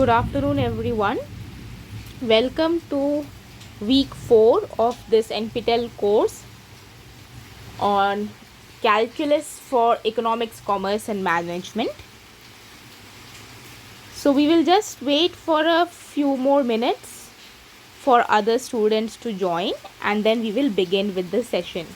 Good afternoon, everyone. Welcome to week 4 of this NPTEL course on calculus for economics, commerce, and management. So, we will just wait for a few more minutes for other students to join, and then we will begin with the session.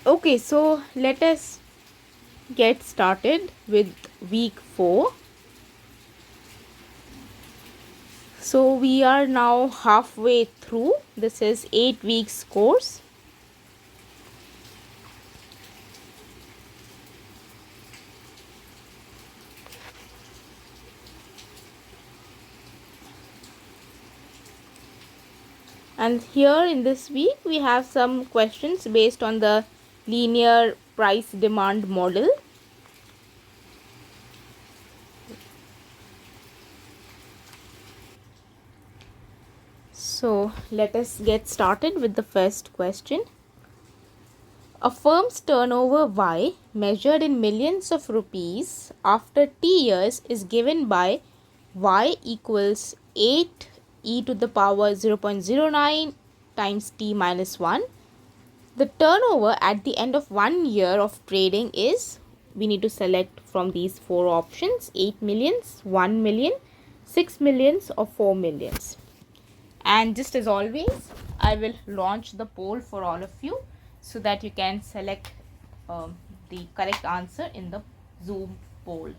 Okay, so let us get started with week 4. So we are now halfway through. This is 8 weeks course. And here in this week we have some questions based on the linear price demand model. So let us get started with the first question. A firm's turnover Y measured in millions of rupees after T years is given by Y equals 8 e to the power 0.09 times T minus 1. The turnover at the end of 1 year of trading is, we need to select from these 4 options, 8 millions, 1 million, 6 millions or 4 millions. And just as always, I will launch the poll for all of you so that you can select the correct answer in the Zoom poll.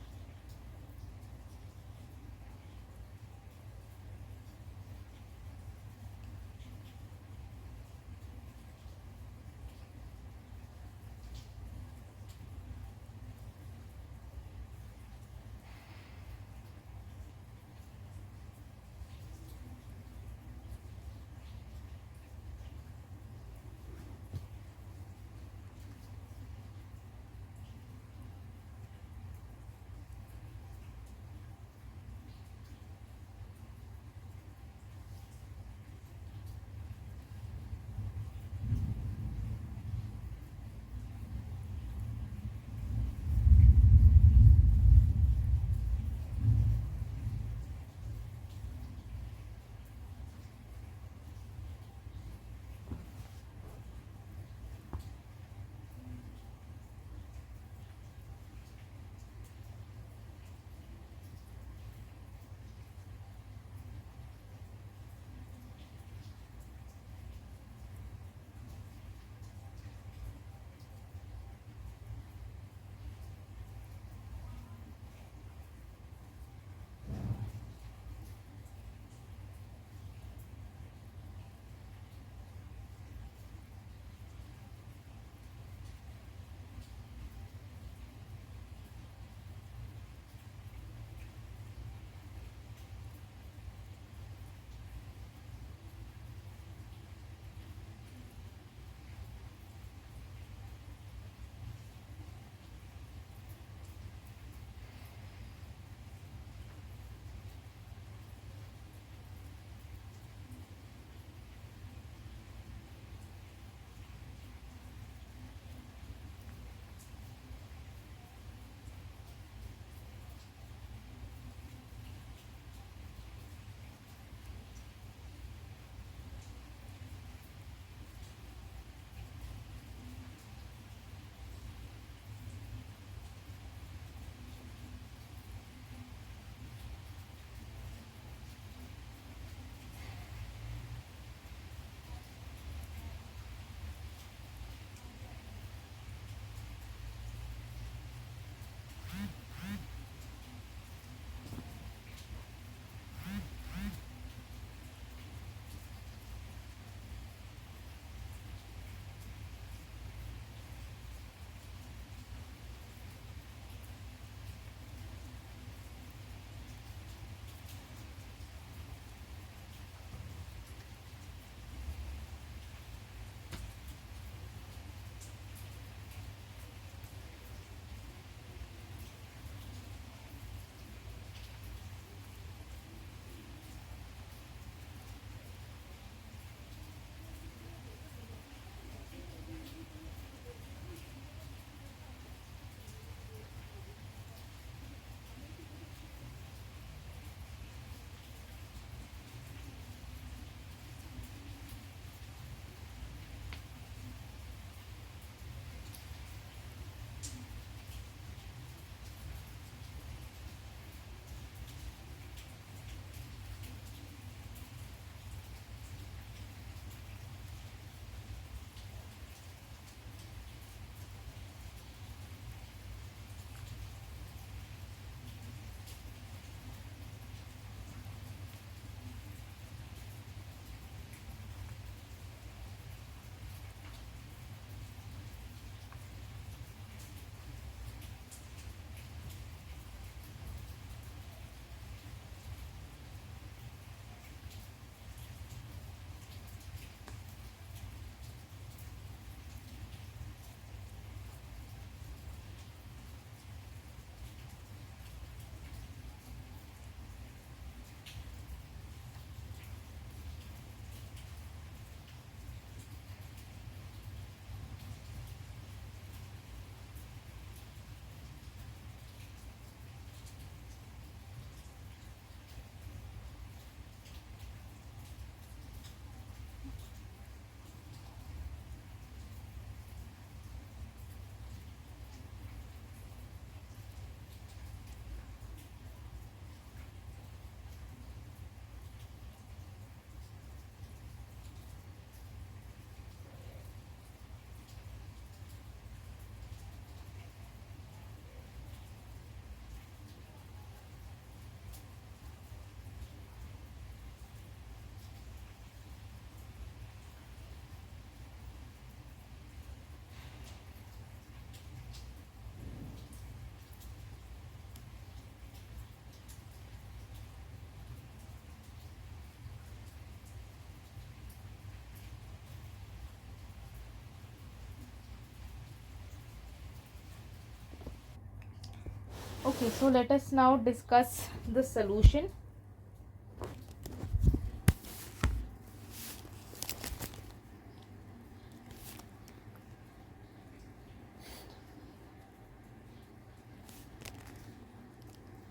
Okay, so let us now discuss the solution.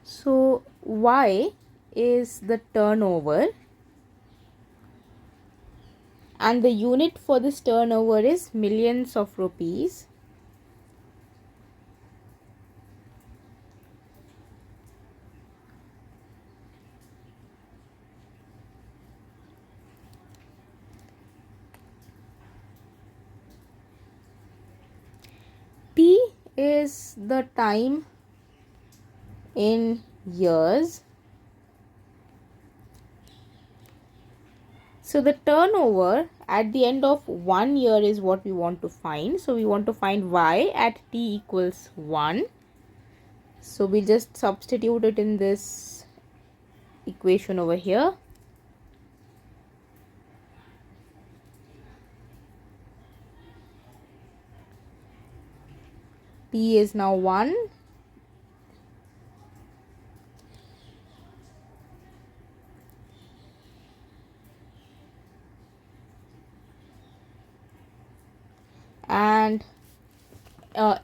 So Y is the turnover, and the unit for this turnover is millions of rupees. T is the time in years. So the turnover at the end of 1 year is what we want to find. So we want to find Y at T equals 1. So we just substitute it in this equation over here. T is now 1. And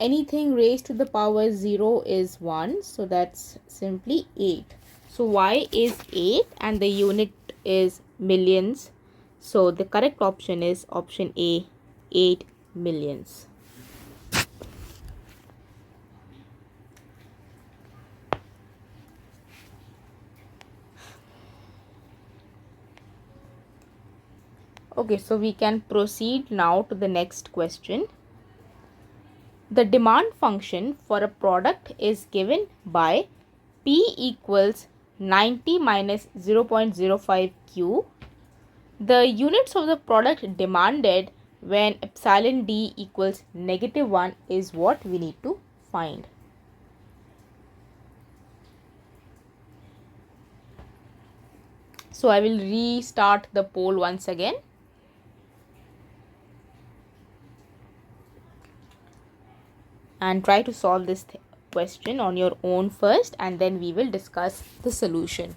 anything raised to the power 0 is 1. So that's simply 8. So Y is 8 and the unit is millions. So the correct option is option A, 8 millions. Okay, so we can proceed now to the next question. The demand function for a product is given by P equals 90 minus 0.05 Q. The units of the product demanded when epsilon D equals -1 is what we need to find. So I will restart the poll once again. And try to solve this question on your own first, and then we will discuss the solution.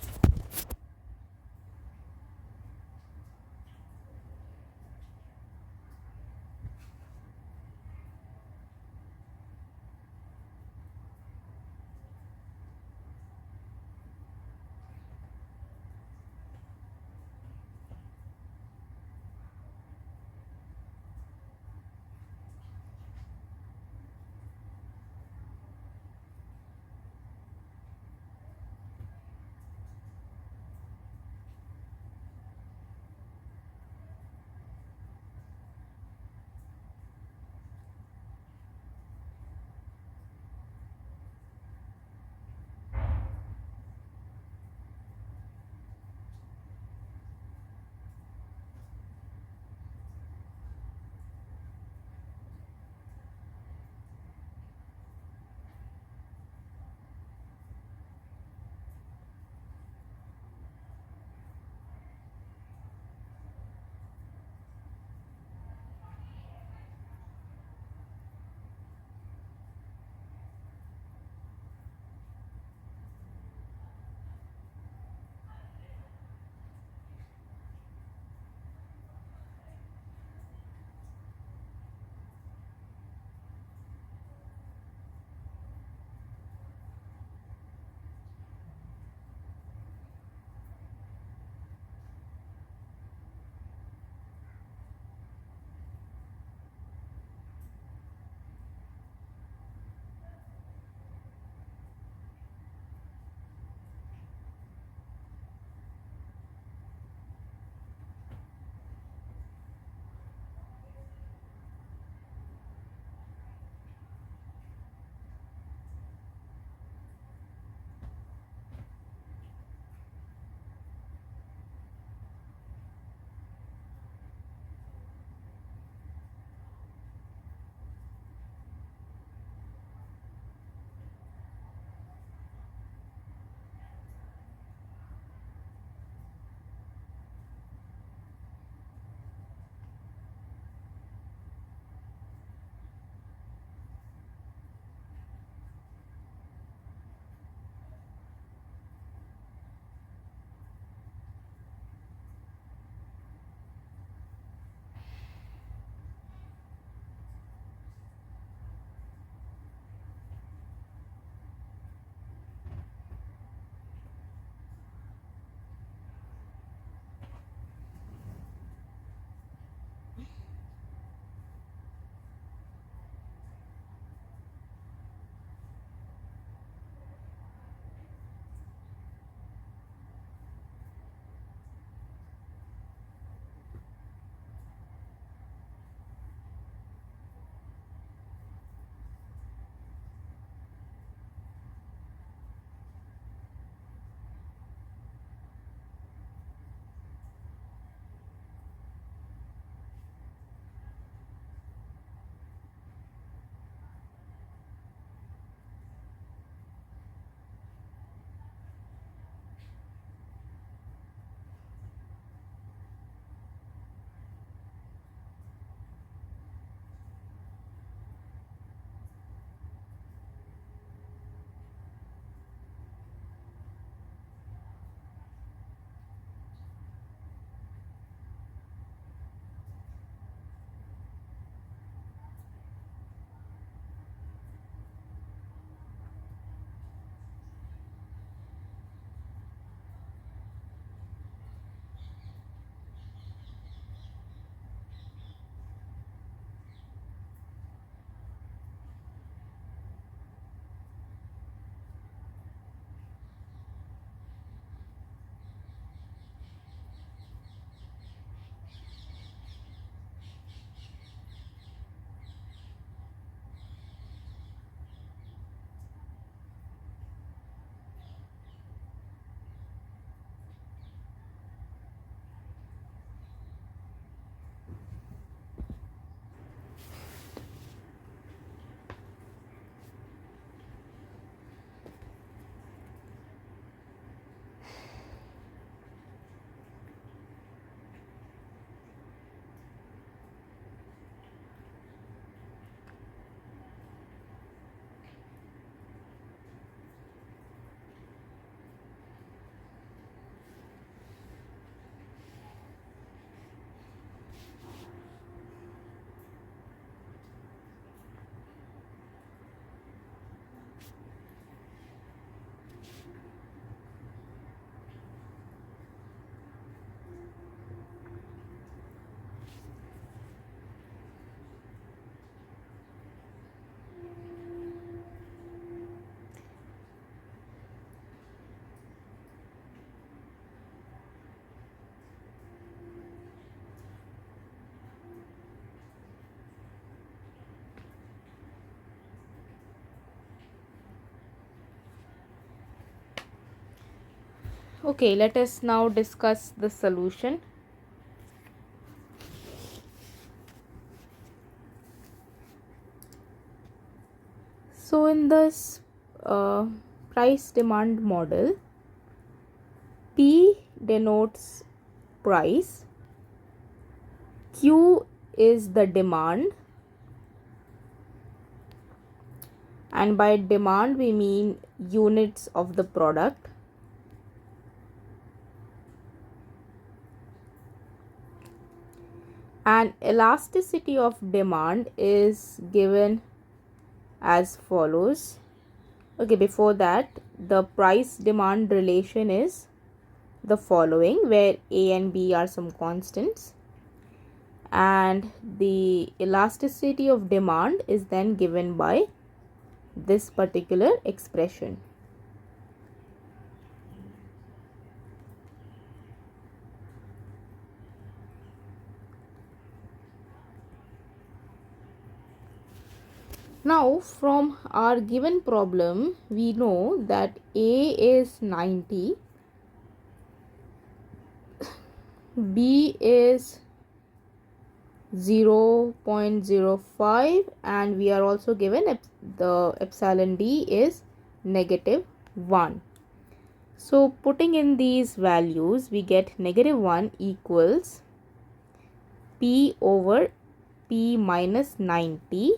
Okay, let us now discuss the solution. So in this price demand model, P denotes price, Q is the demand, and by demand we mean units of the product, and elasticity of demand is given as follows. Okay, before that, the price demand relation is the following, where A and B are some constants, and the elasticity of demand is then given by this particular expression. Now from our given problem, we know that A is 90, B is 0.05, and we are also given the epsilon D is -1. So putting in these values, we get -1 equals P over P minus 90.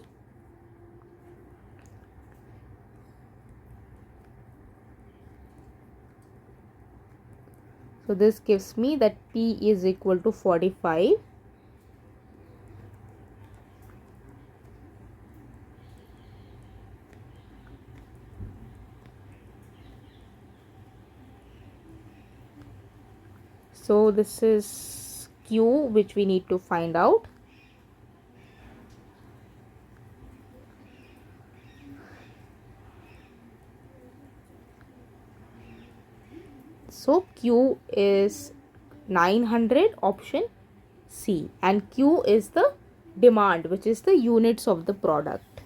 So this gives me that P is equal to 45. So this is Q, which we need to find out. So Q is 900, option C, and Q is the demand, which is the units of the product.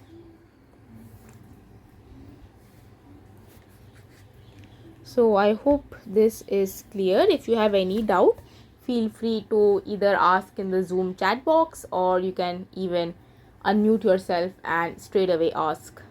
So I hope this is clear. If you have any doubt, feel free to either ask in the Zoom chat box, or you can even unmute yourself and straight away ask.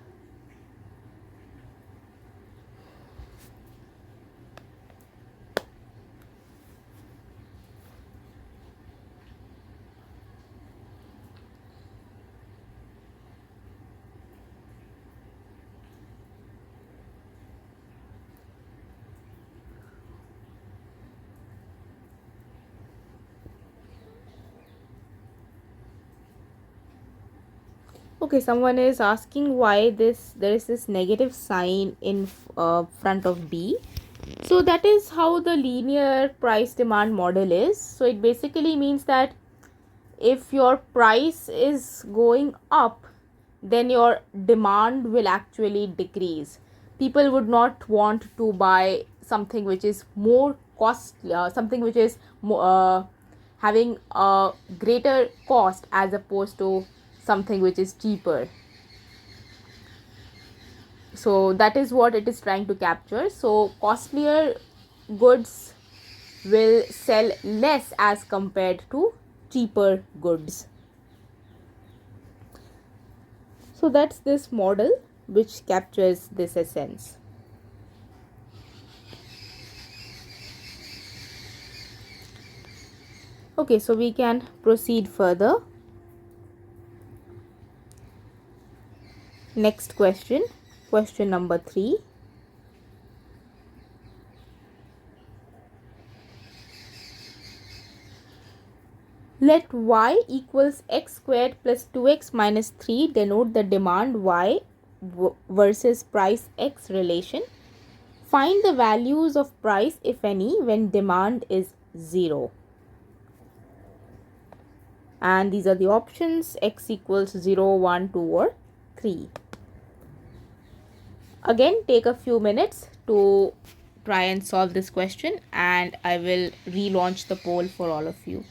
Okay, someone is asking why there is this negative sign in front of B. So that is how the linear price demand model is. So it basically means that if your price is going up, then your demand will actually decrease. People would not want to buy something which is more costly, something which is having a greater cost as opposed to something which is cheaper. So that is what it is trying to capture. So costlier goods will sell less as compared to cheaper goods. So that's this model which captures this essence. Okay, so we can proceed further. Next question, question number 3. Let y equals x squared plus 2x minus 3 denote the demand y versus price x relation. Find the values of price, if any, when demand is 0. And these are the options: x equals 0, 1, 2 or 3. Again, take a few minutes to try and solve this question, and I will relaunch the poll for all of you.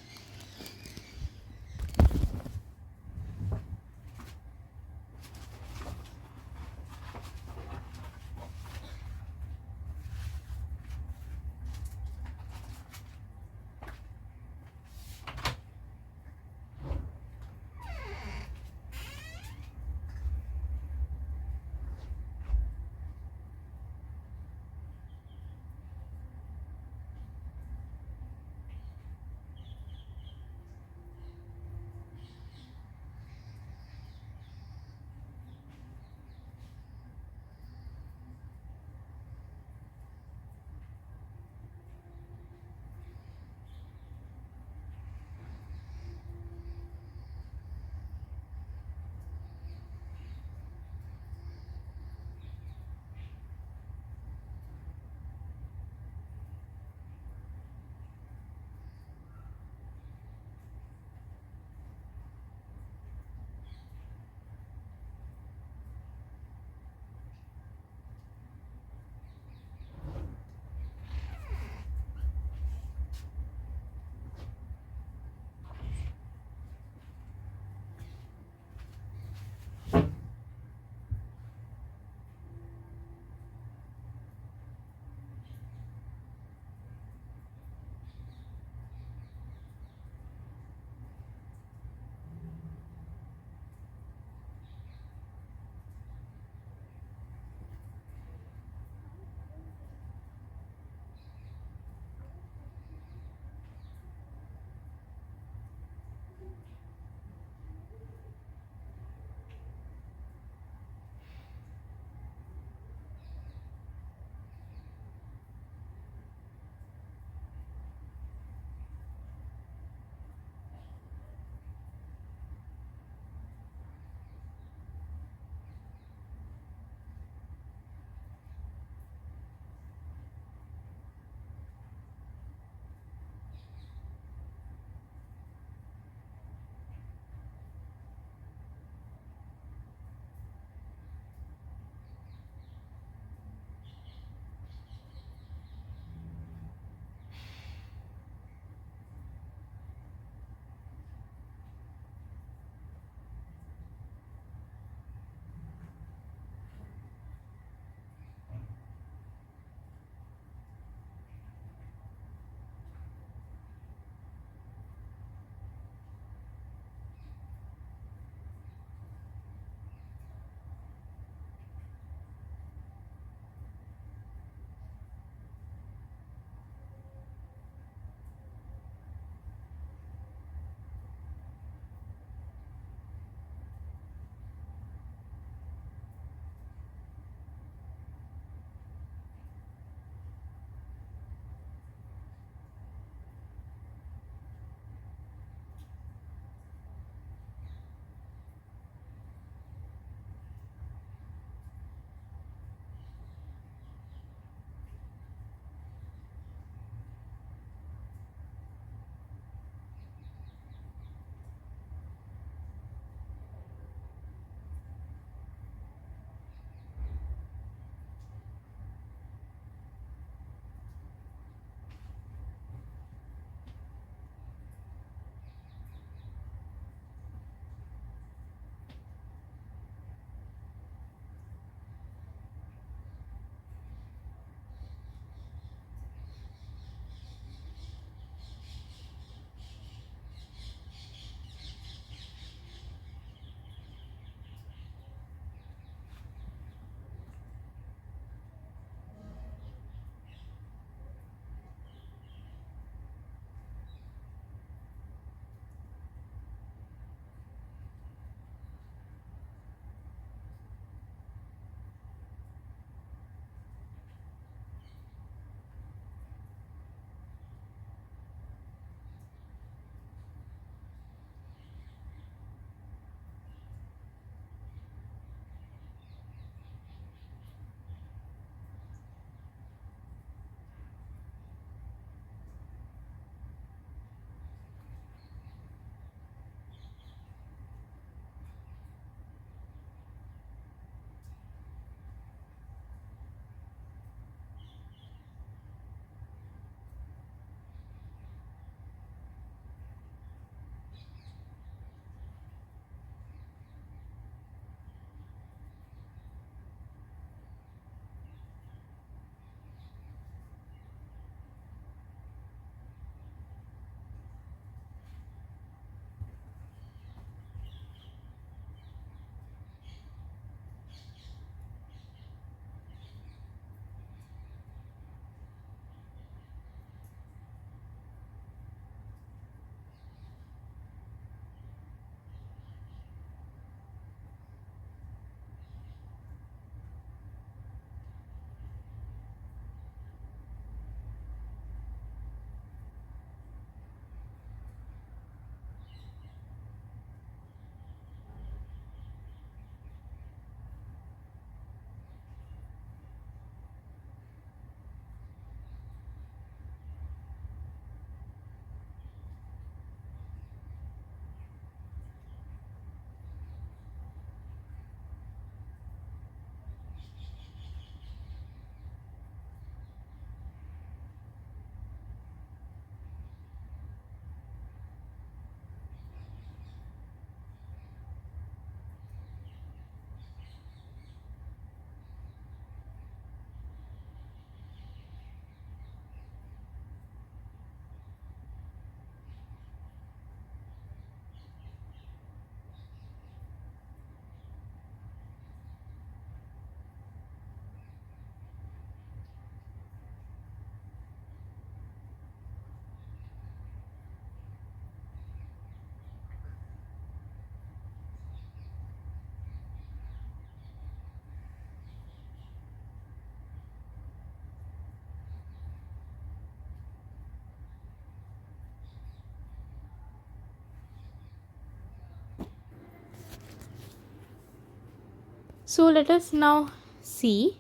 So let us now see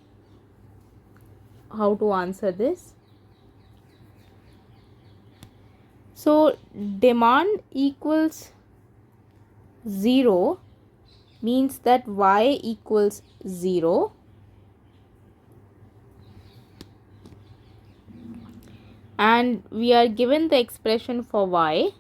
how to answer this. So demand equals 0 means that y equals 0, and we are given the expression for y,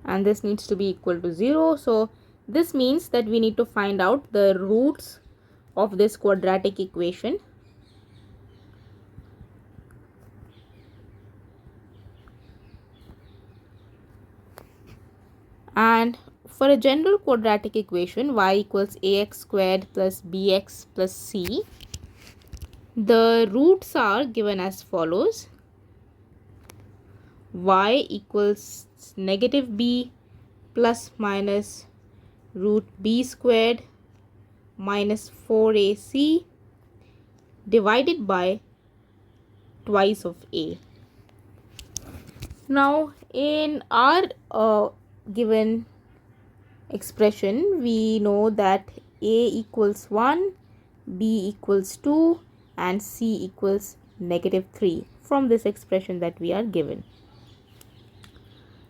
and this needs to be equal to 0. So this means that we need to find out the roots of this quadratic equation. And for a general quadratic equation, y equals ax squared plus bx plus c, the roots are given as follows: y equals negative b plus minus root b squared minus 4ac divided by twice of a. Now in our given expression, we know that a equals 1, b equals 2 and c equals negative 3 from this expression that we are given.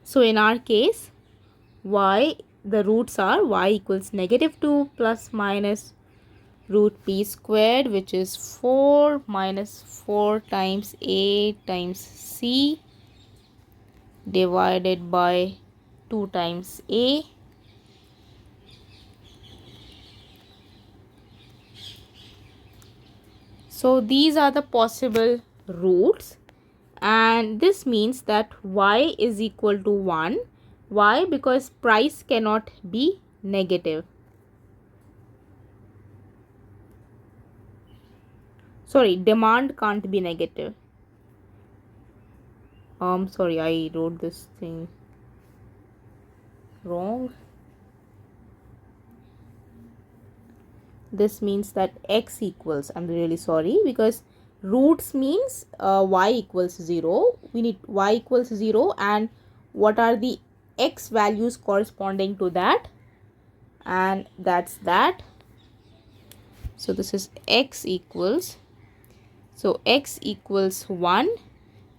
So in our case, the roots are y equals negative 2 plus minus root b squared, which is 4 minus 4 times a times c divided by 2 times a. So these are the possible roots, and this means that y is equal to 1. Why? Because price cannot be negative. Sorry, demand can't be negative. Sorry, I wrote this thing wrong. This means that x equals, I'm really sorry, because roots means y equals 0. We need y equals 0, and what are the x values corresponding to that, and that's that. So this is x equals, so x equals 1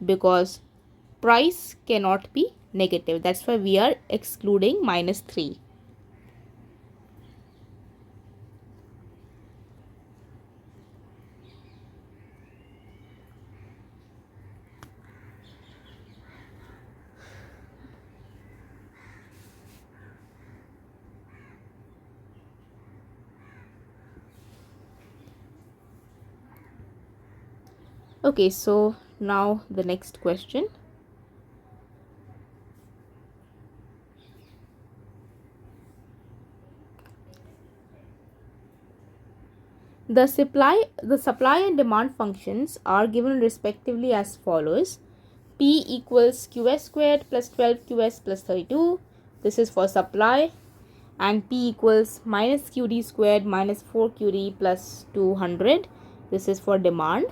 because price cannot be negative. That's why we are excluding minus 3. Okay, so now the next question. The supply and demand functions are given respectively as follows: P equals QS squared plus 12QS plus 32. This is for supply. And P equals minus QD squared minus 4QD plus 200. This is for demand.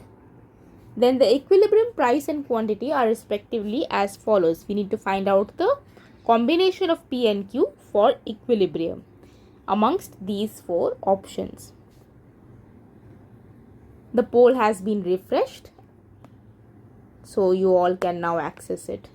Then the equilibrium price and quantity are respectively as follows. We need to find out the combination of P and Q for equilibrium amongst these 4 options. The poll has been refreshed, so you all can now access it.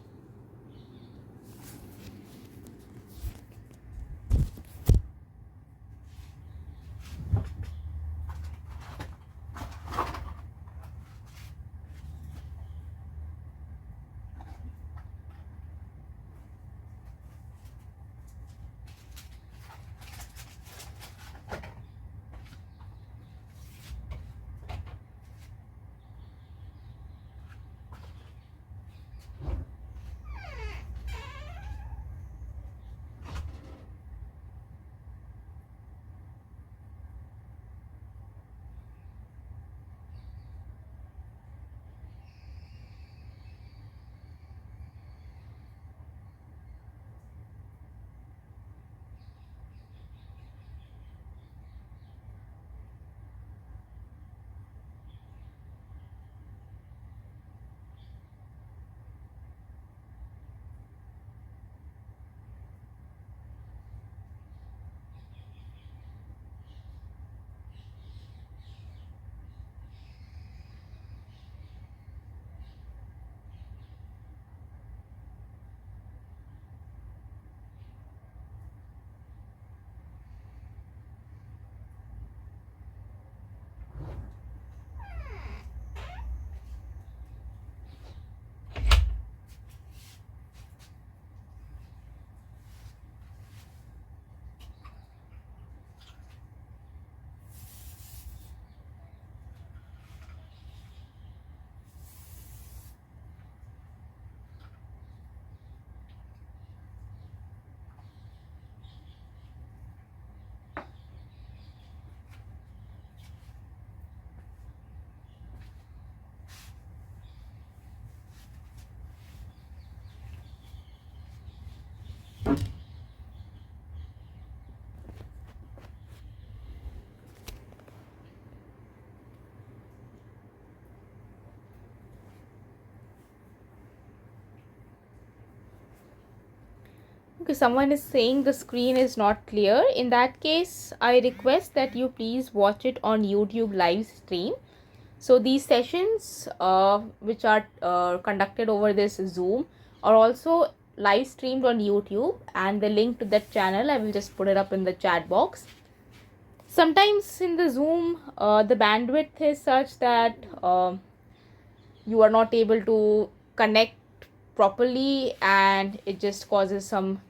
Okay, someone is saying the screen is not clear. In that case, I request that you please watch it on YouTube live stream. So these sessions which are conducted over this Zoom are also live streamed on YouTube, and the link to that channel I will just put it up in the chat box. Sometimes in the Zoom the bandwidth is such that you are not able to connect properly, and it just causes some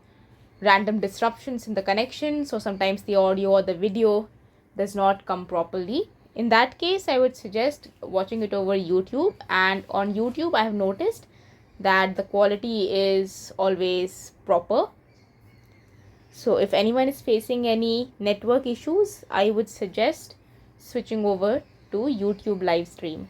random disruptions in the connection. So sometimes the audio or the video does not come properly. In that case, I would suggest watching it over YouTube. And on YouTube, I have noticed that the quality is always proper. So if anyone is facing any network issues, I would suggest switching over to YouTube live stream.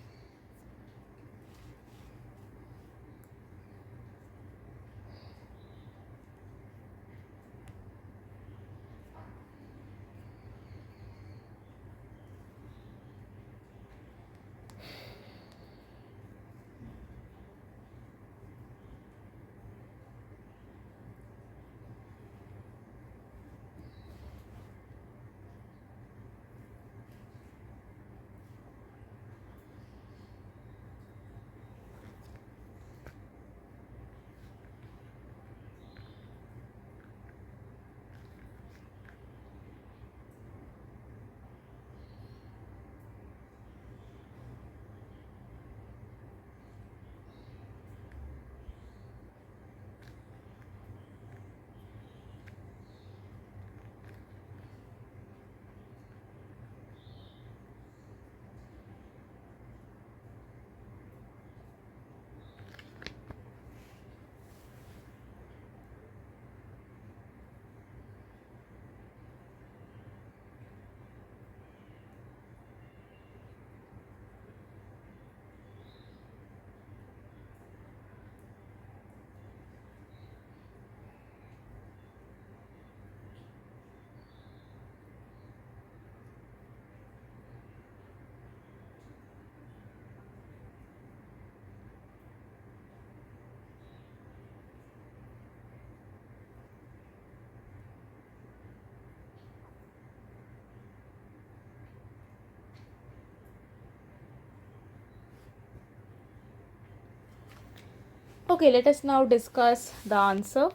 Okay, let us now discuss the answer.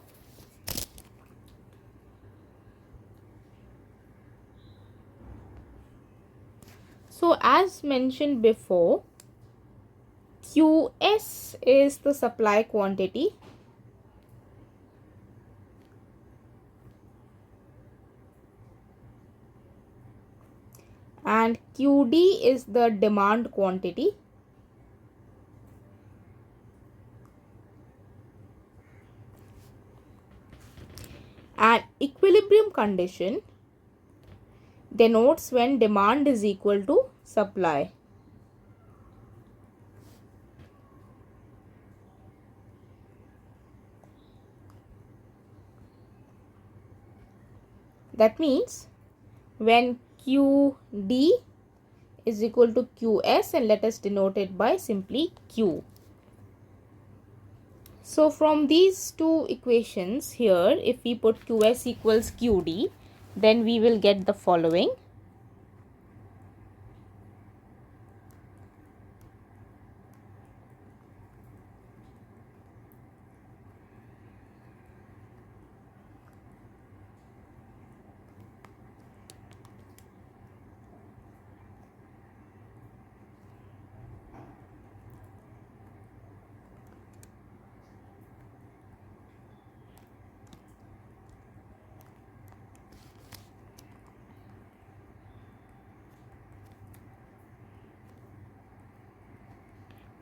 So as mentioned before, QS is the supply quantity and QD is the demand quantity. And equilibrium condition denotes when demand is equal to supply. That means when QD is equal to QS, and let us denote it by simply Q. So from these two equations here, if we put QS equals QD, then we will get the following.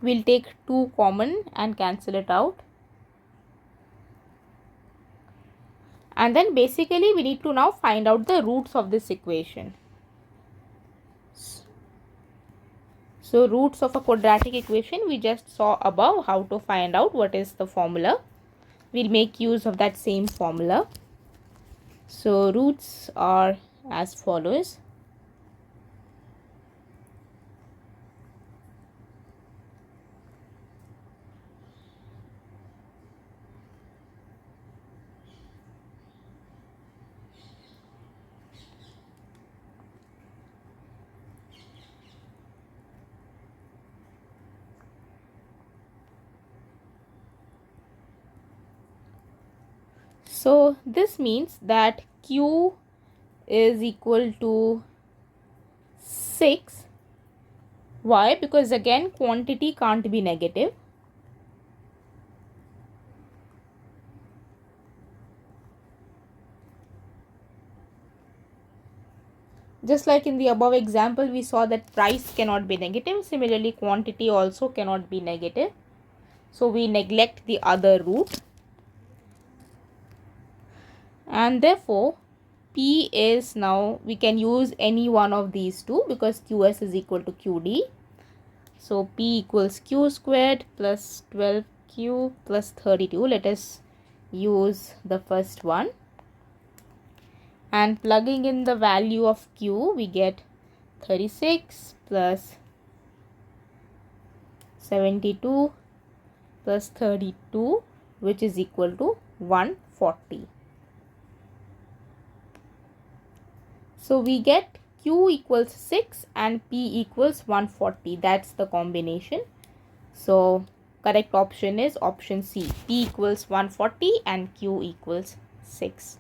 We'll take 2 common and cancel it out. And then basically we need to now find out the roots of this equation. So roots of a quadratic equation, we just saw above how to find out what is the formula. We'll make use of that same formula. So roots are as follows. So this means that Q is equal to 6. Why? Because again quantity can't be negative. Just like in the above example, we saw that price cannot be negative. Similarly, quantity also cannot be negative. So we neglect the other root. And therefore, P is now, we can use any one of these two because QS is equal to QD. So P equals Q squared plus 12Q plus 32. Let us use the first one. And plugging in the value of Q, we get 36 plus 72 plus 32, which is equal to 140. So we get Q equals 6 and P equals 140. That's the combination. So correct option is option C. P equals 140 and Q equals 6.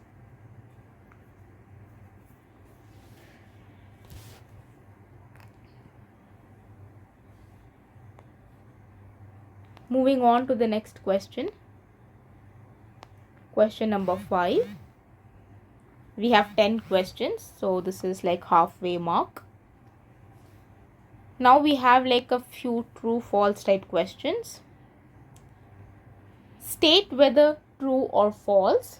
Moving on to the next question. Question number 5. We have 10 questions. So this is like halfway mark. Now we have like a few true false type questions. State whether true or false.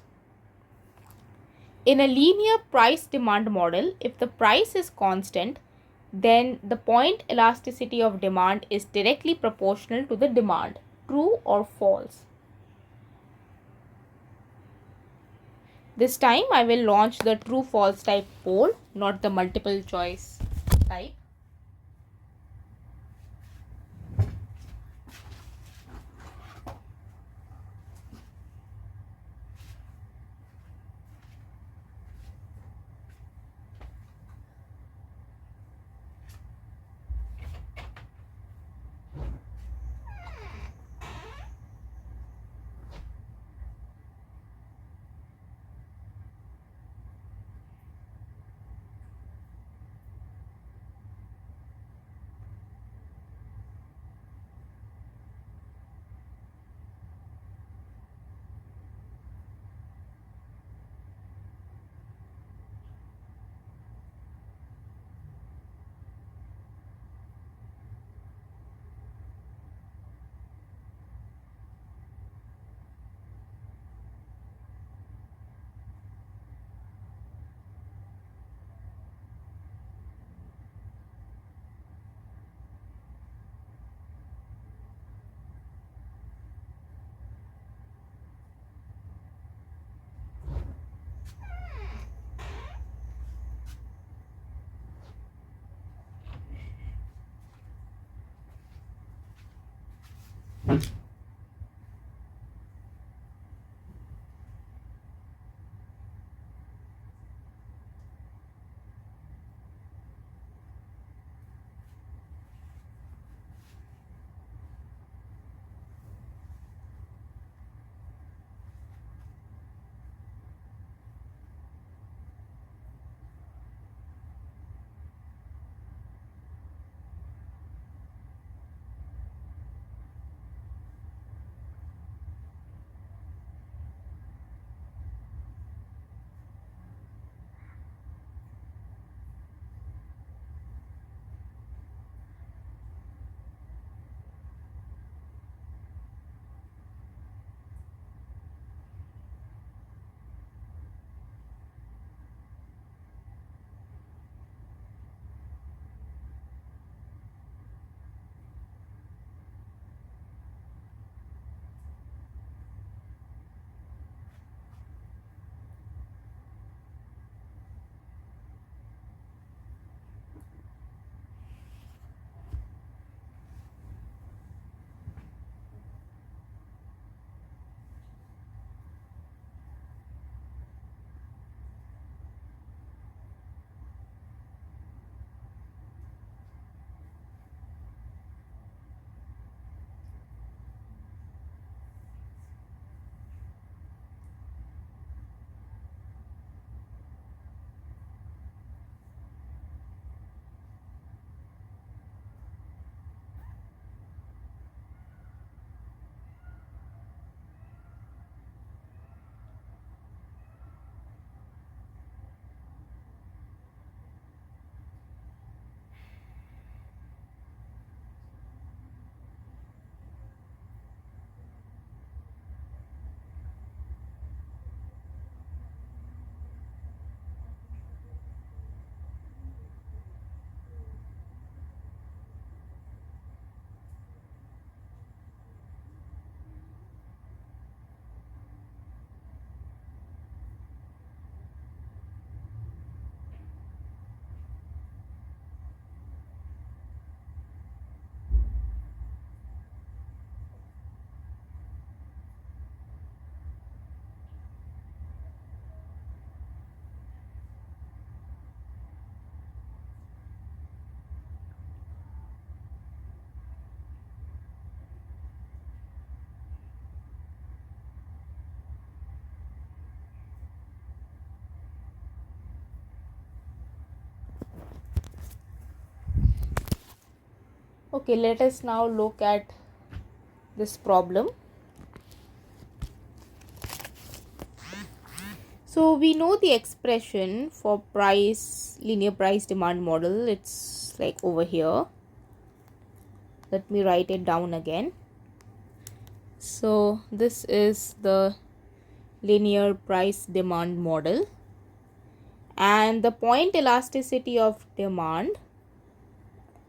In a linear price demand model, if the price is constant, then the point elasticity of demand is directly proportional to the demand. True or false? This time I will launch the true false type poll, not the multiple choice type. Okay, let us now look at this problem. So we know the expression for linear price demand model. It's like over here. Let me write it down again. So this is the linear price demand model, and the point elasticity of demand,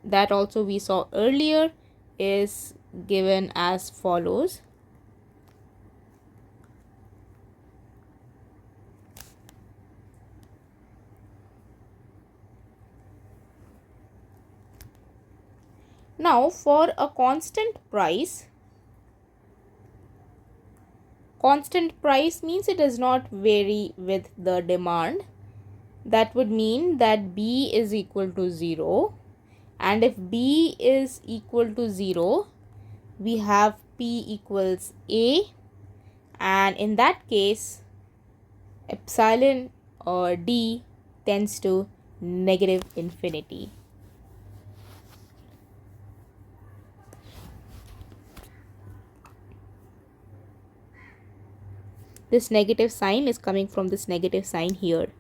that also we saw earlier, is given as follows. Now for a constant price means it does not vary with the demand. That would mean that B is equal to 0, and if B is equal to 0, we have P equals A, and in that case epsilon or D tends to negative infinity. This negative sign is coming from this negative sign here.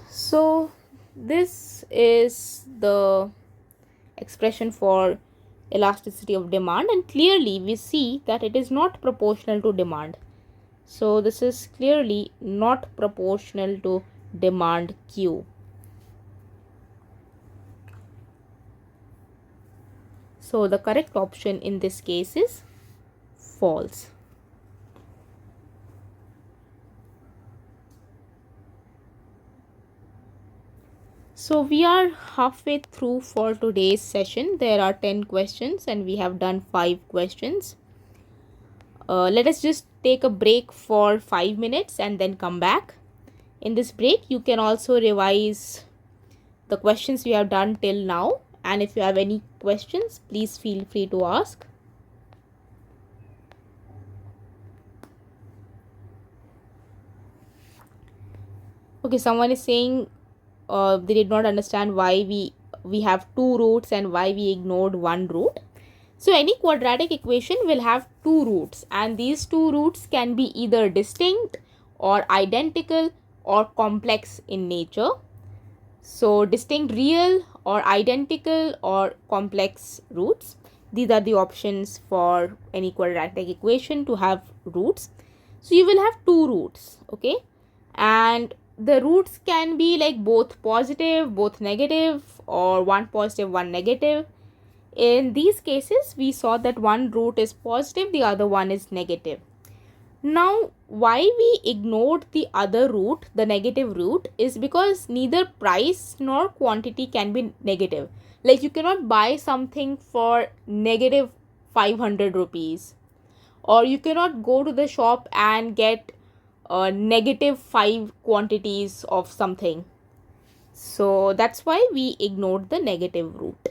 So this is the expression for elasticity of demand, and clearly we see that it is not proportional to demand. So this is clearly not proportional to demand Q. So the correct option in this case is false. So we are halfway through for today's session. There are 10 questions and we have done 5 questions. Let us just take a break for 5 minutes and then come back. In this break, you can also revise the questions we have done till now. And if you have any questions, please feel free to ask. Okay, someone is saying they did not understand why we have 2 roots and why we ignored 1 root. So any quadratic equation will have 2 roots, and these 2 roots can be either distinct or identical or complex in nature. So distinct real or identical or complex roots, these are the options for any quadratic equation to have roots. So you will have 2 roots, okay, and the roots can be like both positive, both negative, or one positive, one negative. In these cases, we saw that one root is positive, the other one is negative. Now, why we ignored the other root, the negative root, is because neither price nor quantity can be negative. Like you cannot buy something for negative 500 rupees, or you cannot go to the shop and get negative 5 quantities of something. So that's why we ignored the negative root.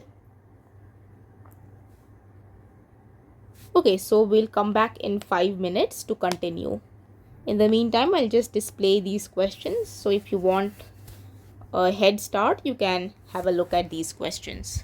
Okay, so we'll come back in 5 minutes to continue. In the meantime, I'll just display these questions. So if you want a head start, you can have a look at these questions.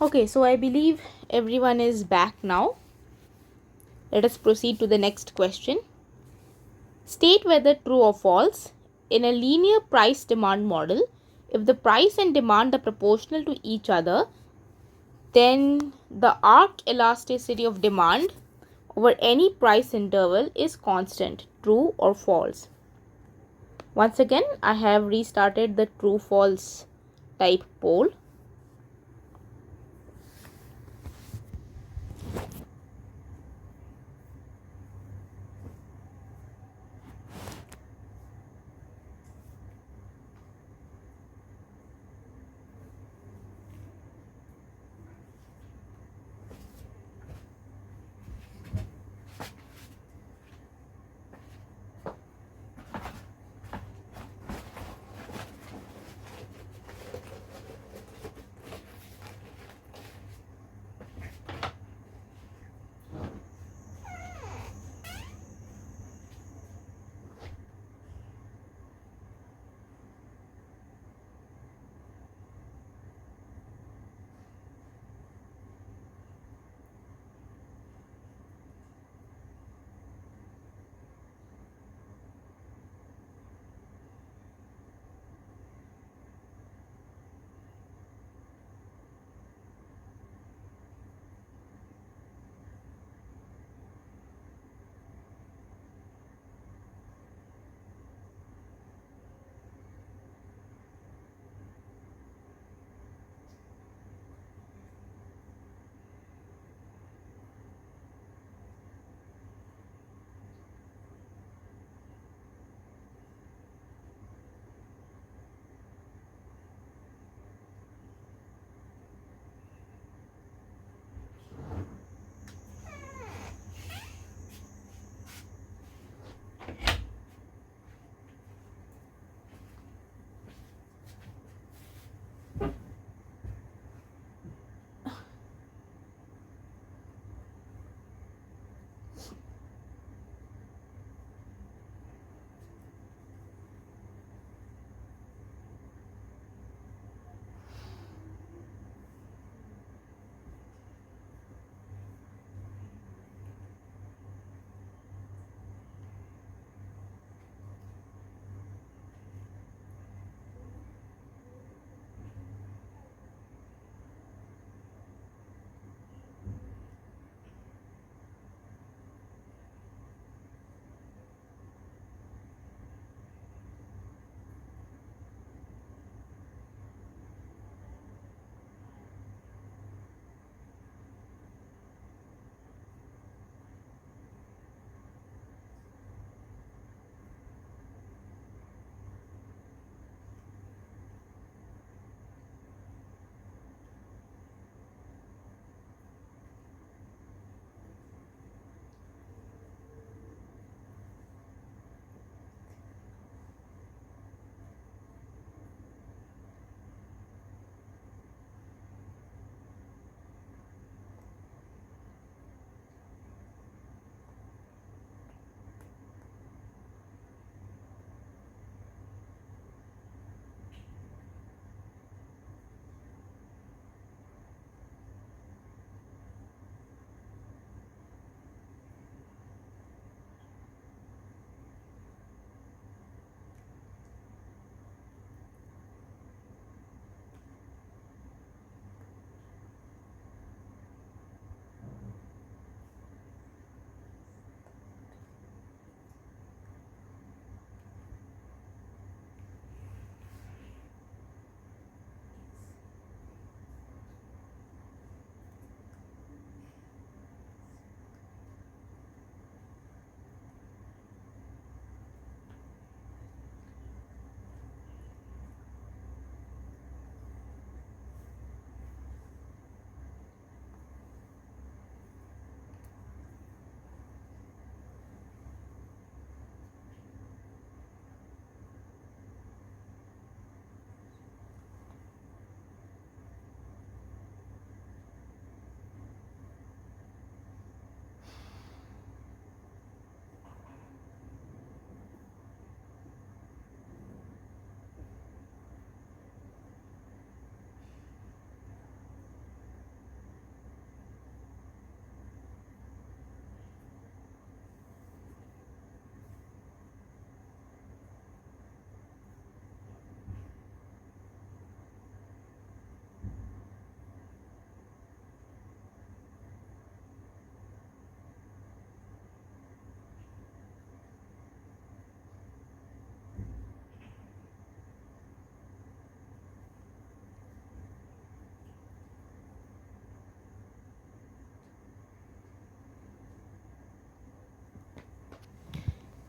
Okay, so I believe everyone is back now. Let us proceed to the next question. State whether true or false. In a linear price demand model, if the price and demand are proportional to each other, then the arc elasticity of demand over any price interval is constant. True or false? Once again, I have restarted the true false type poll.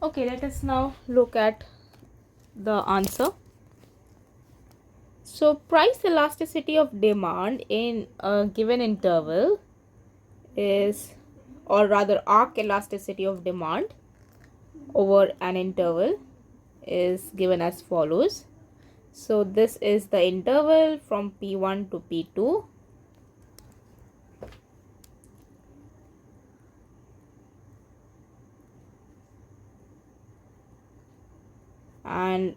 Okay, let us now look at the answer. So price elasticity of demand in a given interval is, or rather arc elasticity of demand over an interval is given as follows. So this is the interval from P1 to P2. And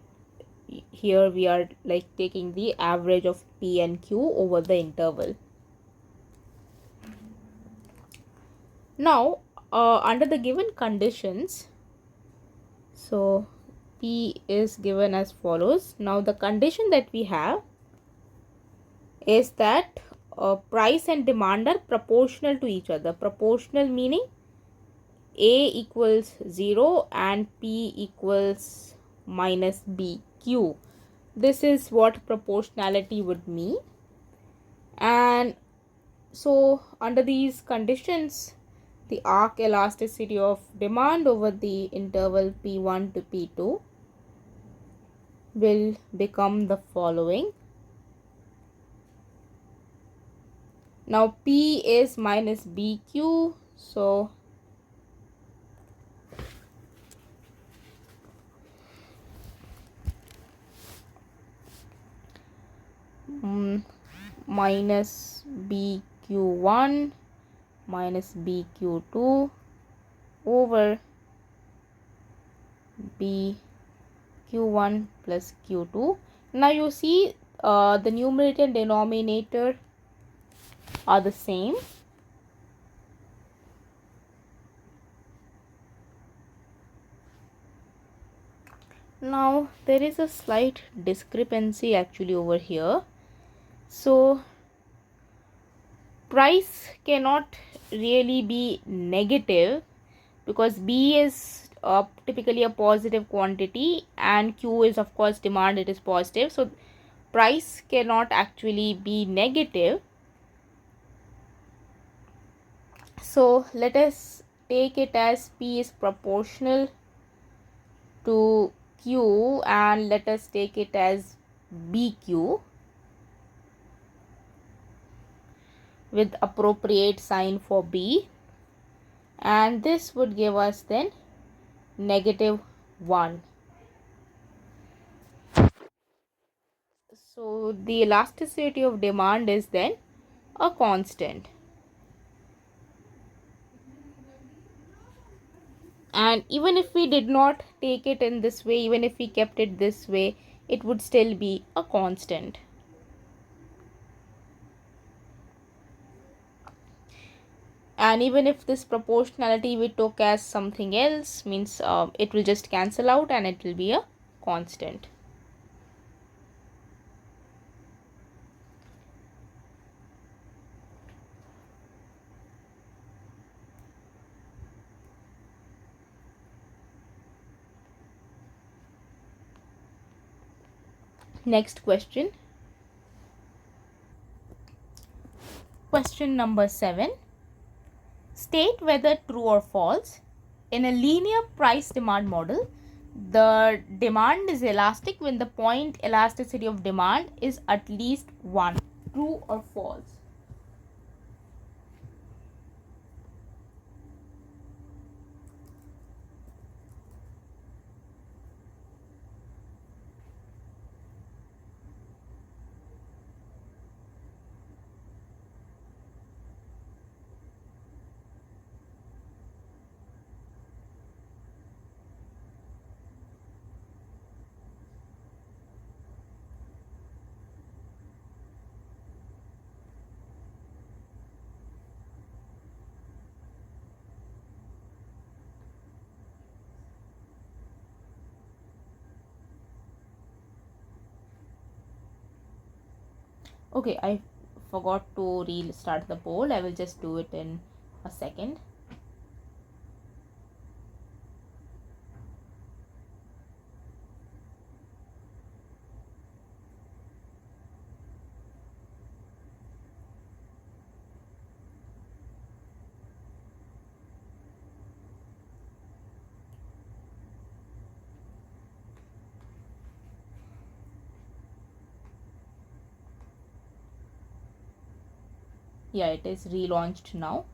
here we are like taking the average of P and Q over the interval. Now under the given conditions, so P is given as follows. Now the condition that we have is that price and demand are proportional to each other. Proportional meaning A equals 0 and P equals minus BQ. This is what proportionality would mean. And so under these conditions, the arc elasticity of demand over the interval P1 to P2 will become the following. Now P is minus BQ, so minus BQ1 minus BQ2 over BQ1 plus Q2. Now you see the numerator and denominator are the same. Now there is a slight discrepancy actually over here. So price cannot really be negative because B is typically a positive quantity and Q is of course demand, it is positive. So price cannot actually be negative. So let us take it as P is proportional to Q and let us take it as BQ with appropriate sign for B, and this would give us then negative 1. So the elasticity of demand is then a constant. And even if we did not take it in this way, even if we kept it this way, it would still be a constant. And even if this proportionality we took as something else, means it will just cancel out and it will be a constant. Next question. Question number 7. State whether true or false. In a linear price demand model, the demand is elastic when the point elasticity of demand is at least 1. True or false? Okay, I forgot to restart the poll. I will just do it in a second. Yeah, it is relaunched now.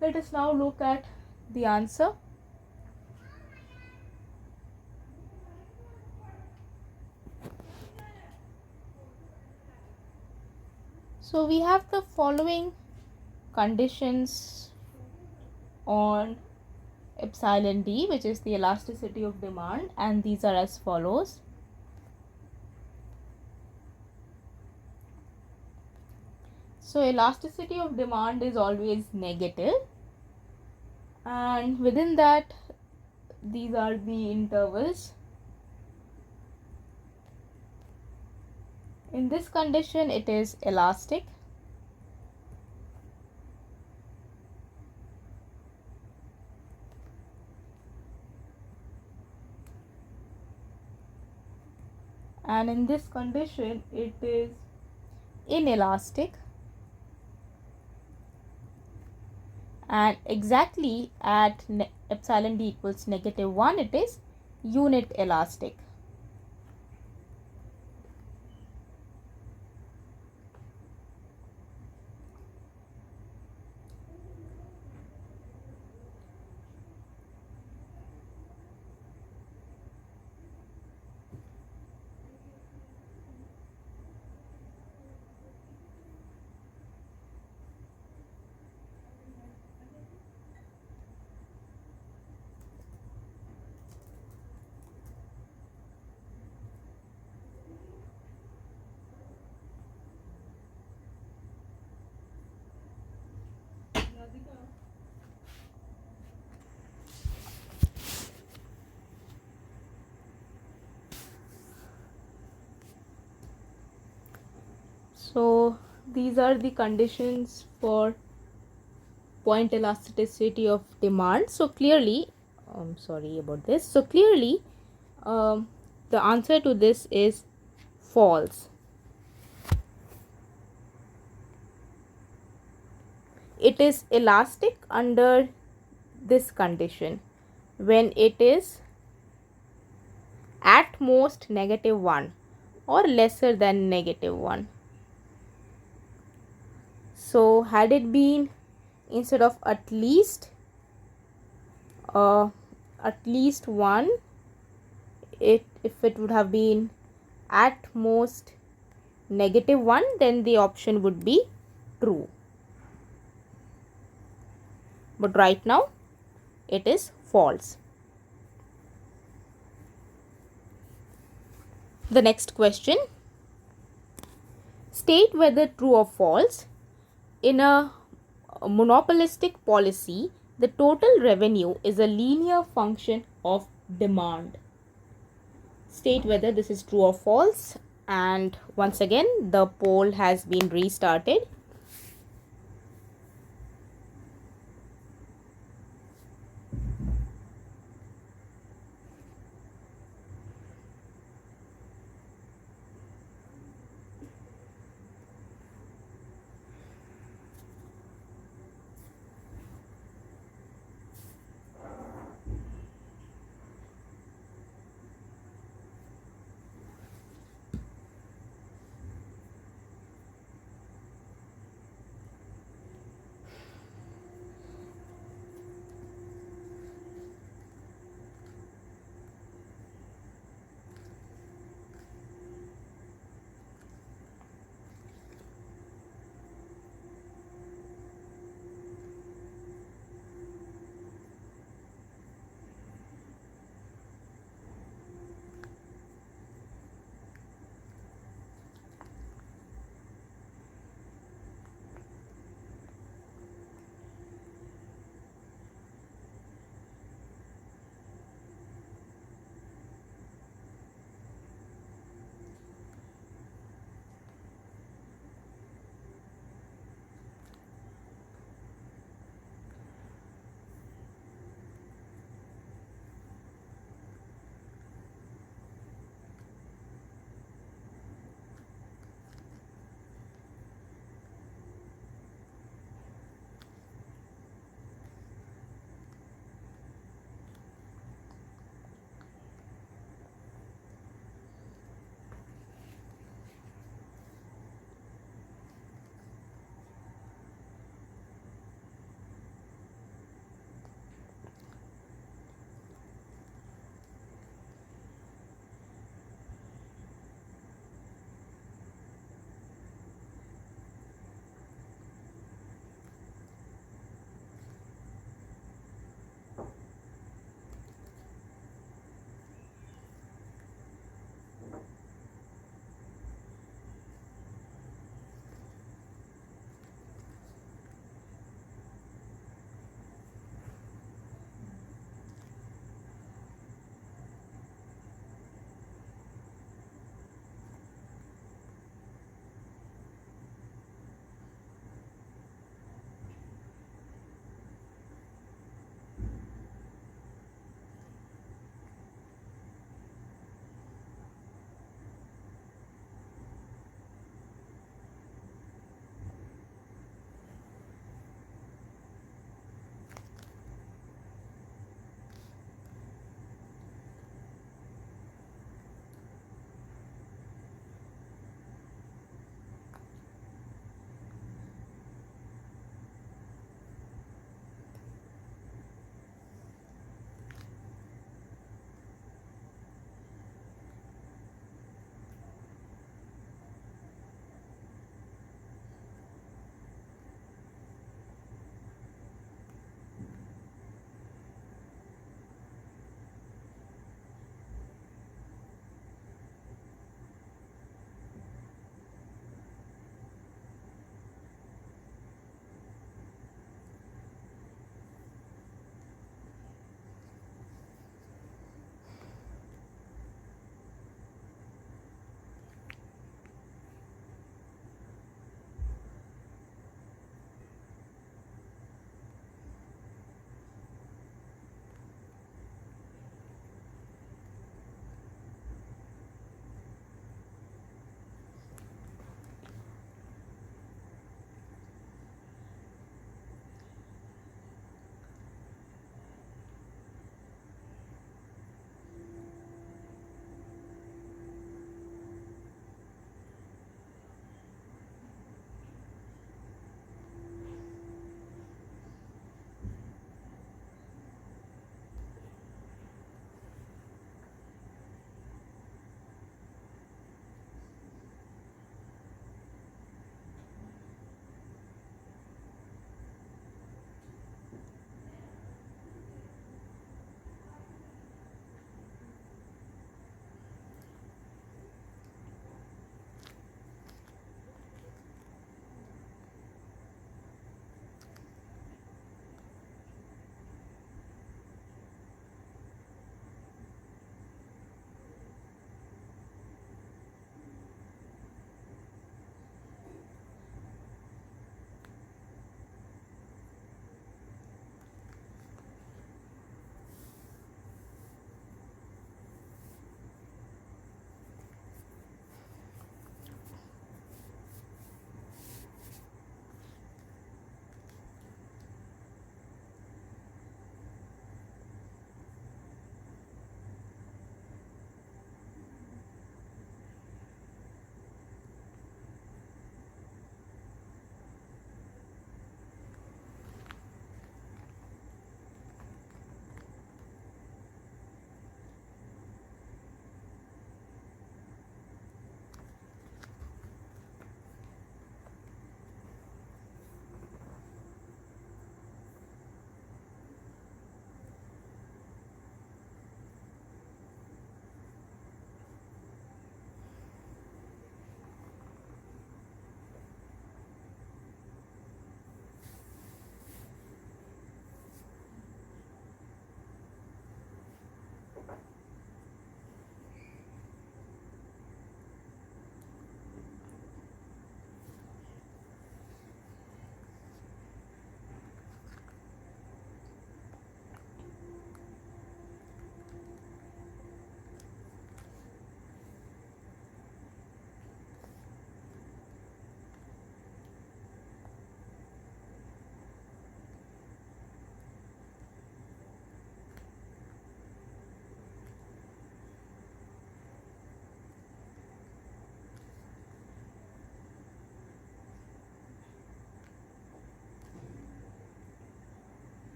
Let us now look at the answer. So we have the following conditions on epsilon d, which is the elasticity of demand, and these are as follows. So elasticity of demand is always negative, and within that these are the intervals. In this condition it is elastic. and in this condition it is inelastic, and exactly at epsilon d equals -1 it is unit elastic. So these are the conditions for point elasticity of demand. So clearly, sorry about this. So clearly, the answer to this is false. It is elastic under this condition when it is at most -1 or lesser than -1. So had it been instead of uh, at least 1, if it would have been at most -1, then the option would be true. But right now it is false. The next question, state whether true or false. In a monopolistic policy, the total revenue is a linear function of demand. State whether this is true or false. And once again, the poll has been restarted.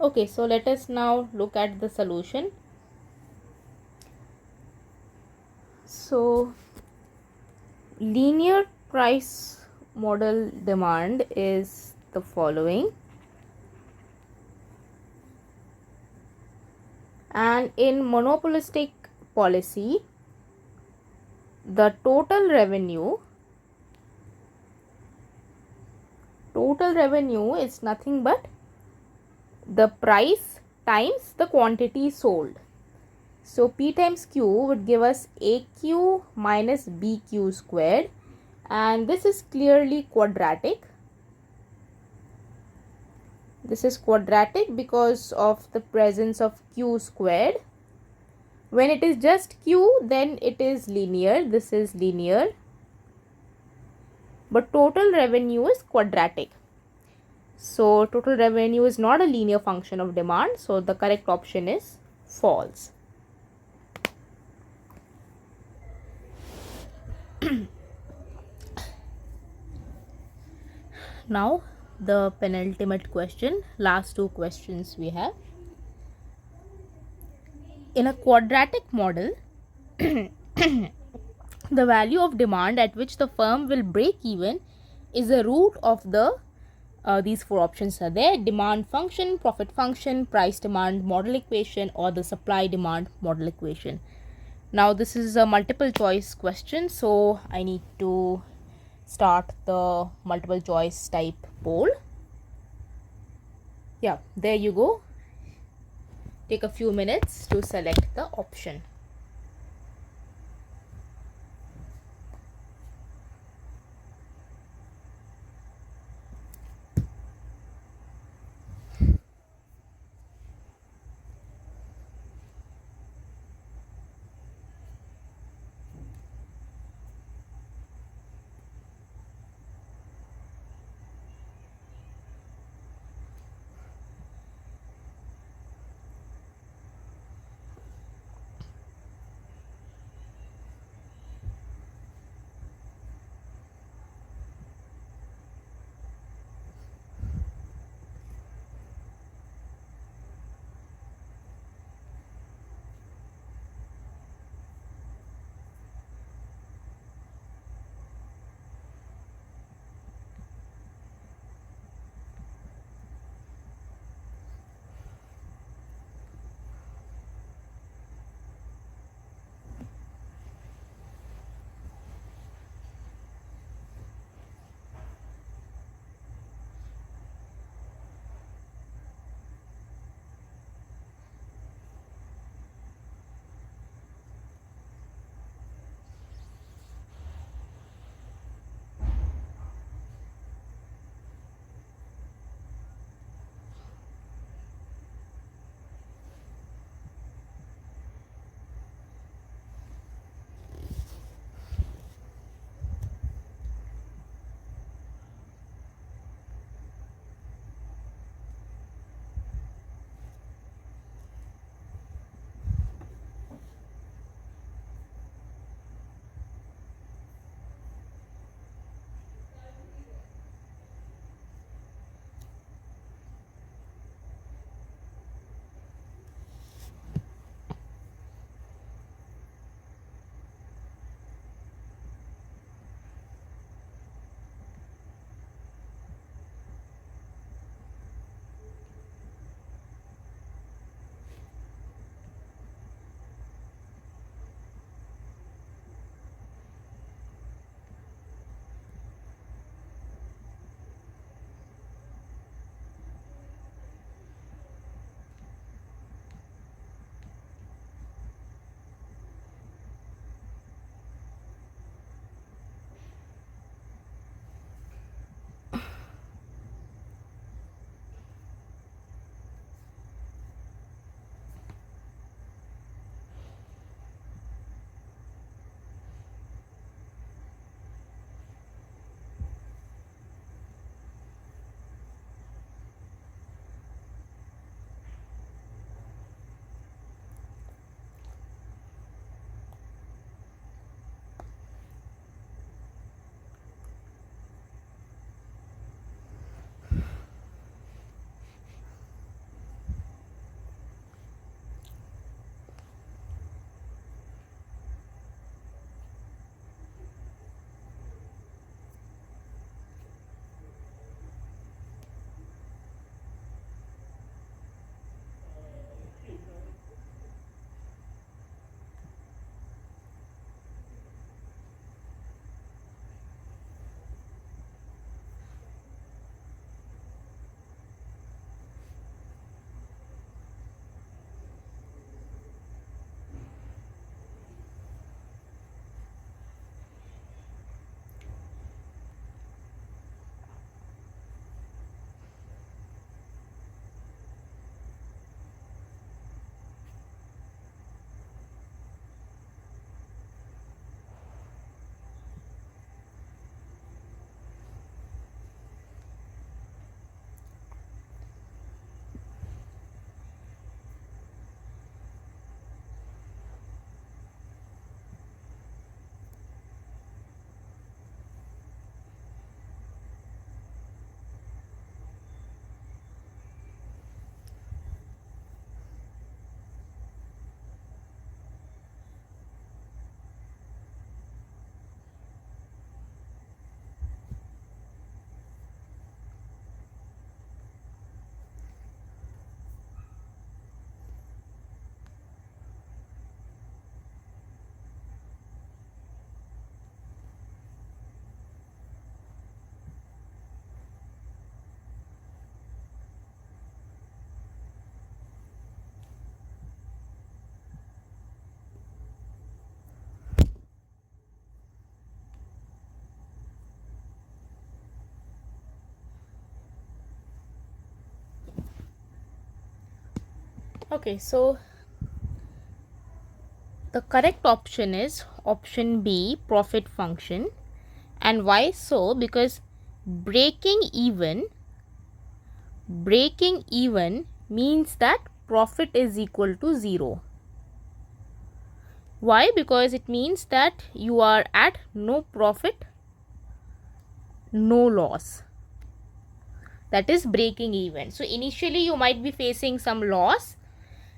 Okay, so let us now look at the solution. So linear price model demand is the following, and in monopolistic policy the total revenue is nothing but the price times the quantity sold. So P times Q would give us AQ minus BQ squared, and this is clearly quadratic. This is quadratic because of the presence of Q squared. When it is just Q, then it is linear. This is linear. But total revenue is quadratic. So total revenue is not a linear function of demand. So the correct option is false. Now the penultimate question, last two questions we have. In a quadratic model, the value of demand at which the firm will break even is the root of the these four options are there: demand function, profit function, price demand model equation, or the supply demand model equation. Now this is a multiple choice question, so I need to start the multiple choice type poll. Yeah, there you go. Take a few minutes to select the option. Okay, so the correct option is option B, profit function. And why so? Because breaking even means that profit is equal to 0. Why? Because it means that you are at no profit, no loss. That is breaking even. So initially you might be facing some loss,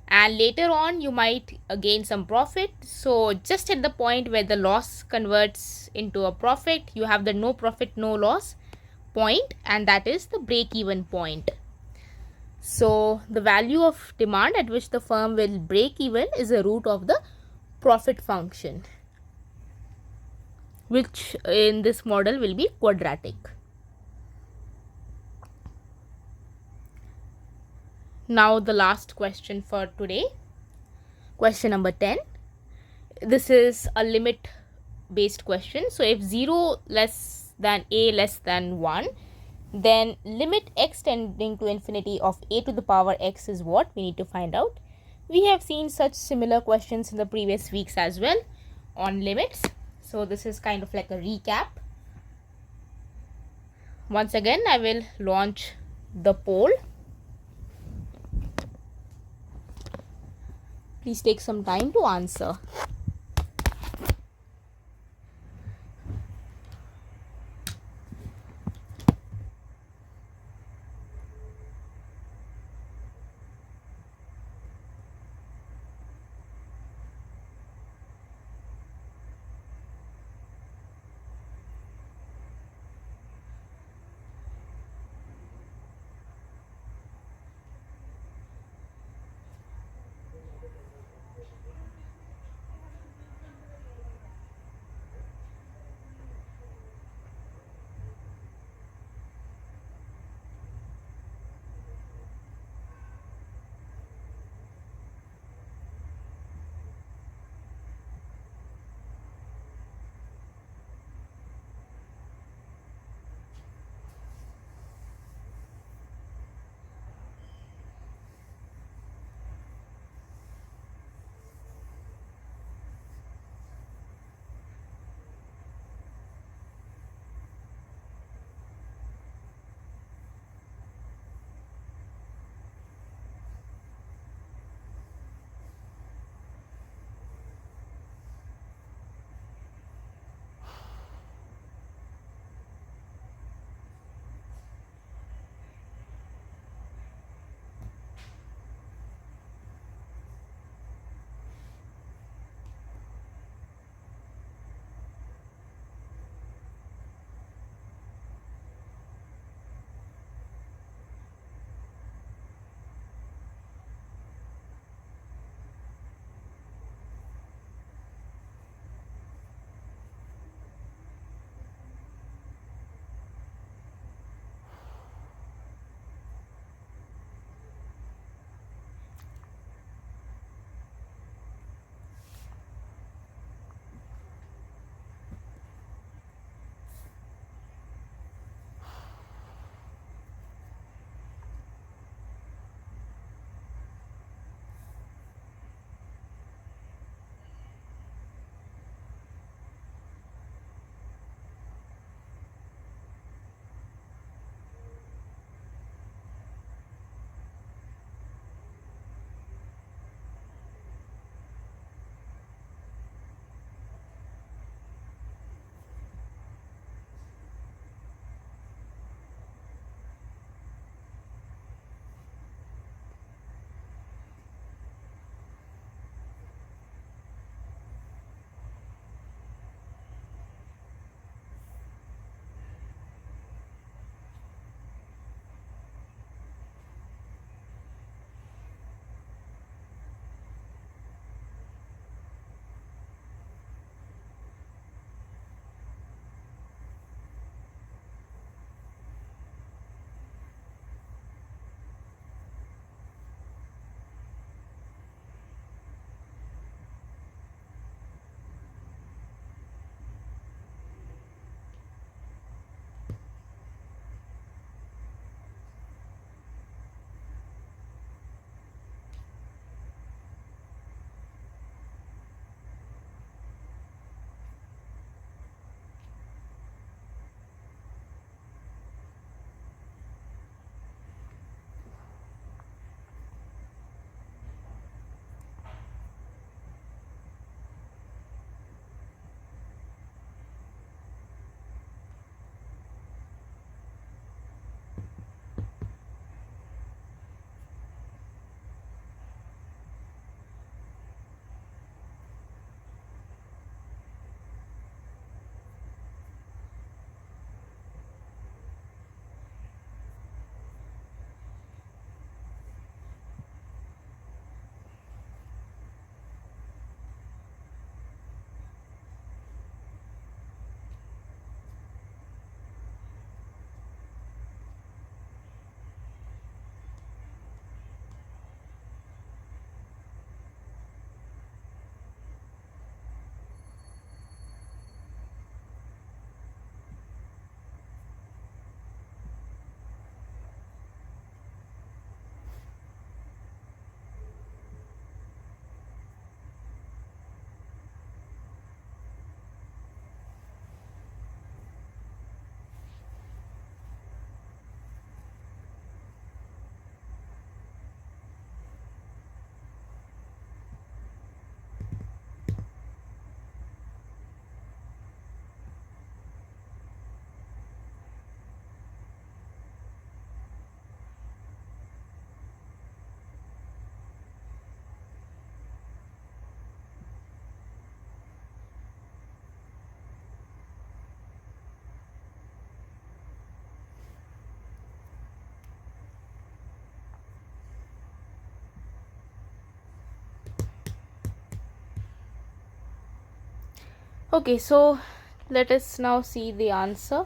and later on you might gain some profit. So just at the point where the loss converts into a profit, you have the no profit no loss point, and that is the break even point. So the value of demand at which the firm will break even is a root of the profit function, which in this model will be quadratic. Now the last question for today, question number 10. This is a limit based question. So if 0 less than a less than 1, then limit x tending to infinity of a to the power x is what we need to find out. We have seen such similar questions in the previous weeks as well on limits. So this is kind of like a recap. Once again, I will launch the poll. Please take some time to answer. Okay, so let us now see the answer.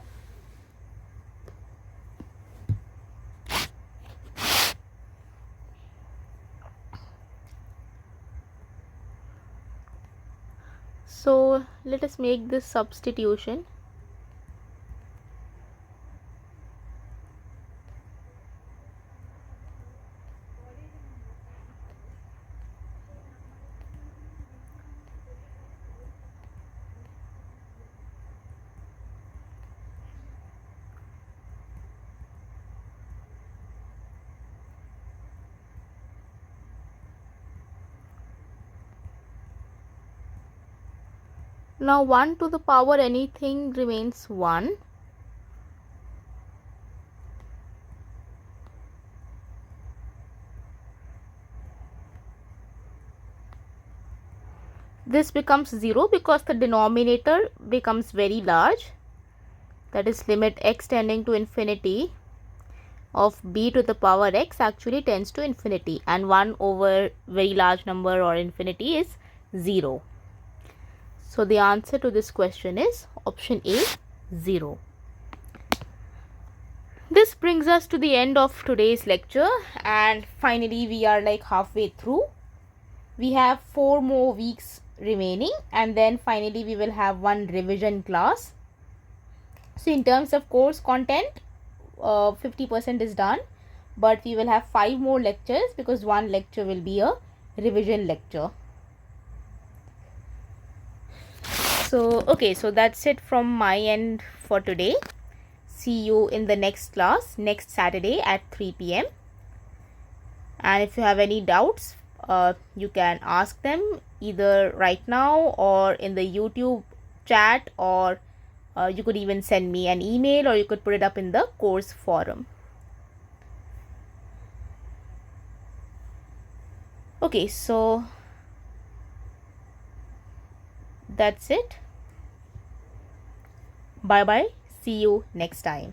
So let us make this substitution. Now 1 to the power anything remains 1. This becomes 0 because the denominator becomes very large, that is limit x tending to infinity of b to the power x actually tends to infinity, and 1 over very large number or infinity is 0. So the answer to this question is option A, 0. This brings us to the end of today's lecture, and finally we are like halfway through. We have 4 more weeks remaining, and then finally we will have one revision class. So in terms of course content, 50% is done, but we will have 5 more lectures because one lecture will be a revision lecture. So okay, so that's it from my end for today. See you in the next class next Saturday at 3 p.m. and if you have any doubts, you can ask them either right now or in the YouTube chat, or you could even send me an email, or you could put it up in the course forum. Okay, so that's it. Bye bye. See you next time.